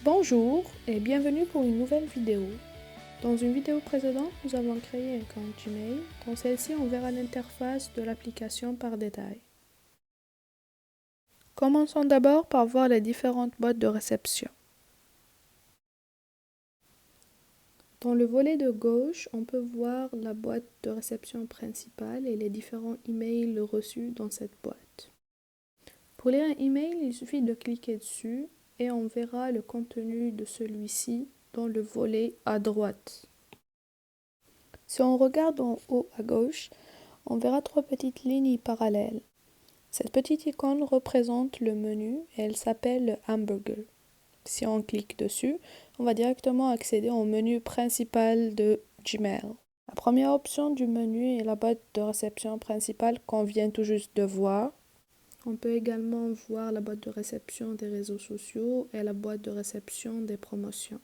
Bonjour et bienvenue pour une nouvelle vidéo. Dans une vidéo précédente, nous avons créé un compte Gmail. Dans celle-ci, on verra l'interface de l'application par détail. Commençons d'abord par voir les différentes boîtes de réception. Dans le volet de gauche, on peut voir la boîte de réception principale et les différents emails reçus dans cette boîte. Pour lire un email, il suffit de cliquer dessus et on verra le contenu de celui-ci dans le volet à droite. Si on regarde en haut à gauche, on verra trois petites lignes parallèles. Cette petite icône représente le menu et elle s'appelle le hamburger. Si on clique dessus, on va directement accéder au menu principal de Gmail. La première option du menu est la boîte de réception principale qu'on vient tout juste de voir. On peut également voir la boîte de réception des réseaux sociaux et la boîte de réception des promotions.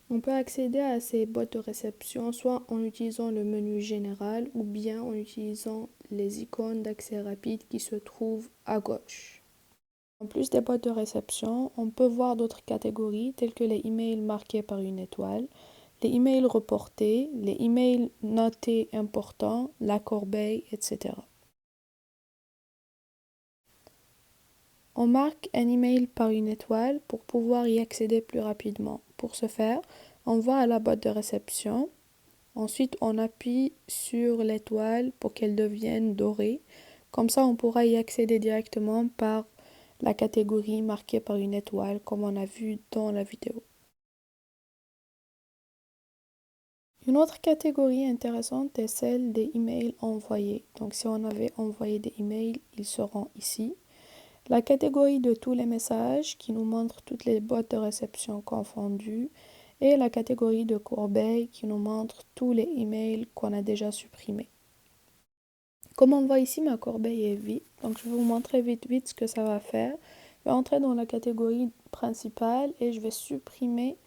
On peut accéder à ces boîtes de réception soit en utilisant le menu général ou bien en utilisant les icônes d'accès rapide qui se trouvent à gauche. En plus des boîtes de réception, on peut voir d'autres catégories telles que les emails marqués par une étoile, les emails reportés, les emails notés importants, la corbeille, etc. On marque un email par une étoile pour pouvoir y accéder plus rapidement. Pour ce faire, on va à la boîte de réception. Ensuite, on appuie sur l'étoile pour qu'elle devienne dorée. Comme ça, on pourra y accéder directement par la catégorie marquée par une étoile, comme on a vu dans la vidéo. Une autre catégorie intéressante est celle des emails envoyés. Donc, si on avait envoyé des emails, ils seront ici. La catégorie de tous les messages qui nous montre toutes les boîtes de réception confondues et la catégorie de corbeille qui nous montre tous les emails qu'on a déjà supprimés. Comme on voit ici, ma corbeille est vide, donc je vais vous montrer vite ce que ça va faire. Je vais entrer dans la catégorie principale et je vais supprimer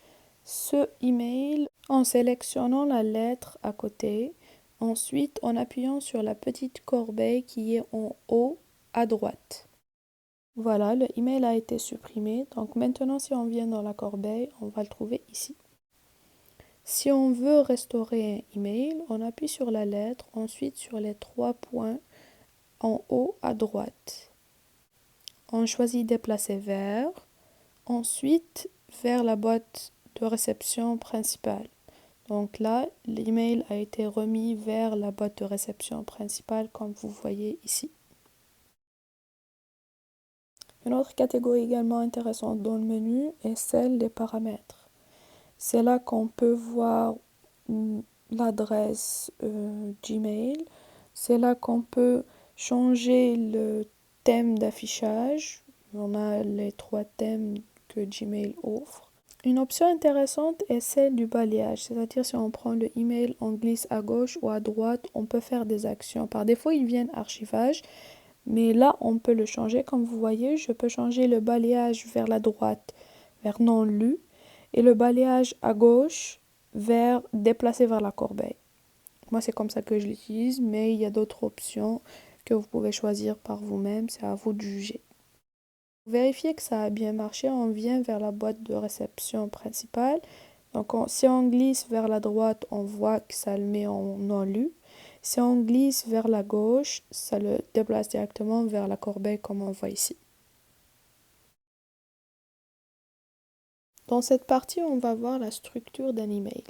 ce email en sélectionnant la lettre à côté. Ensuite, en appuyant sur la petite corbeille qui est en haut à droite. Voilà, le email a été supprimé. Donc maintenant, si on vient dans la corbeille, on va le trouver ici. Si on veut restaurer un email, on appuie sur la lettre, ensuite sur les trois points en haut à droite. On choisit déplacer vers, ensuite vers la boîte de réception principale. Donc là, l'email a été remis vers la boîte de réception principale comme vous voyez ici. Une autre catégorie également intéressante dans le menu est celle des paramètres. C'est là qu'on peut voir l'adresse Gmail. C'est là qu'on peut changer le thème d'affichage. On a les trois thèmes que Gmail offre. Une option intéressante est celle du balayage, c'est-à-dire si on prend le email, on glisse à gauche ou à droite, on peut faire des actions. Par défaut, ils viennent archivage. Mais là, on peut le changer. Comme vous voyez, je peux changer le balayage vers la droite, vers non lu, et le balayage à gauche, vers déplacer vers la corbeille. Moi, c'est comme ça que je l'utilise, mais il y a d'autres options que vous pouvez choisir par vous-même. C'est à vous de juger. Pour vérifier que ça a bien marché, on vient vers la boîte de réception principale. Donc, si on glisse vers la droite, on voit que ça le met en non lu. Si on glisse vers la gauche, ça le déplace directement vers la corbeille comme on voit ici. Dans cette partie, on va voir la structure d'un email.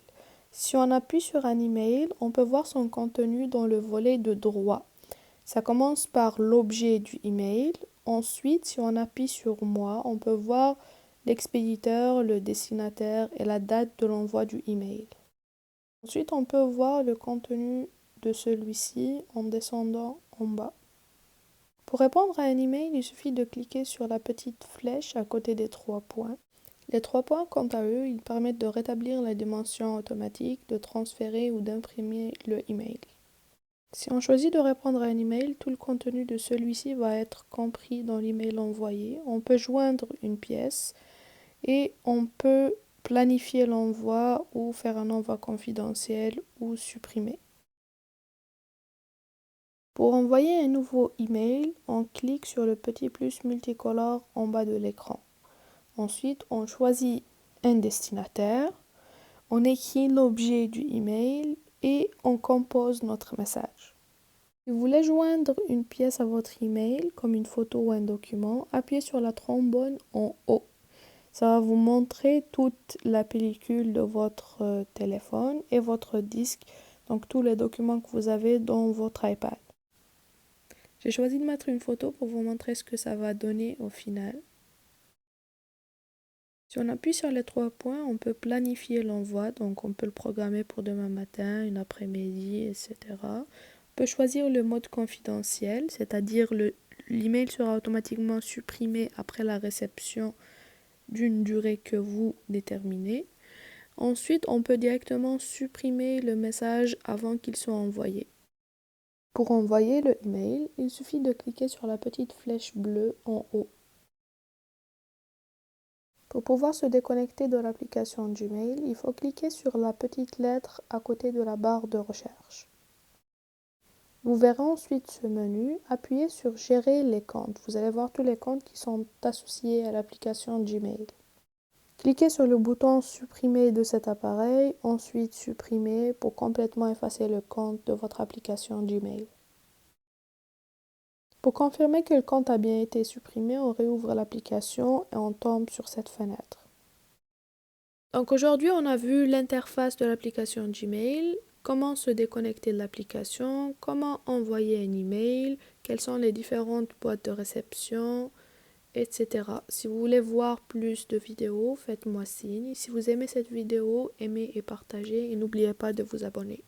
Si on appuie sur un email, on peut voir son contenu dans le volet de droit. Ça commence par l'objet du email. Ensuite, si on appuie sur Moi, on peut voir l'expéditeur, le destinataire et la date de l'envoi du email. Ensuite, on peut voir le contenu de celui-ci en descendant en bas. Pour répondre à un email, il suffit de cliquer sur la petite flèche à côté des trois points. Les trois points, quant à eux, ils permettent de rétablir la dimension automatique, de transférer ou d'imprimer le email. Si on choisit de répondre à un email, tout le contenu de celui-ci va être compris dans l'email envoyé. On peut joindre une pièce et on peut planifier l'envoi ou faire un envoi confidentiel ou supprimer. Pour envoyer un nouveau email, on clique sur le petit plus multicolore en bas de l'écran. Ensuite, on choisit un destinataire, on écrit l'objet du email et on compose notre message. Si vous voulez joindre une pièce à votre email, comme une photo ou un document, appuyez sur la trombone en haut. Ça va vous montrer toute la pellicule de votre téléphone et votre disque, donc tous les documents que vous avez dans votre iPad. J'ai choisi de mettre une photo pour vous montrer ce que ça va donner au final. Si on appuie sur les 3 points, on peut planifier l'envoi, donc on peut le programmer pour demain matin, une après-midi, etc. On peut choisir le mode confidentiel, c'est-à-dire l'email sera automatiquement supprimé après la réception d'une durée que vous déterminez. Ensuite, on peut directement supprimer le message avant qu'il soit envoyé. Pour envoyer le email, il suffit de cliquer sur la petite flèche bleue en haut. Pour pouvoir se déconnecter de l'application Gmail, il faut cliquer sur la petite lettre à côté de la barre de recherche. Vous verrez ensuite ce menu, appuyez sur Gérer les comptes. Vous allez voir tous les comptes qui sont associés à l'application Gmail. Cliquez sur le bouton Supprimer de cet appareil, ensuite Supprimer pour complètement effacer le compte de votre application Gmail. Pour confirmer que le compte a bien été supprimé, on réouvre l'application et on tombe sur cette fenêtre. Donc aujourd'hui, on a vu l'interface de l'application Gmail, comment se déconnecter de l'application, comment envoyer un email, quelles sont les différentes boîtes de réception, etc. Si vous voulez voir plus de vidéos, faites-moi signe. Si vous aimez cette vidéo, aimez et partagez et n'oubliez pas de vous abonner.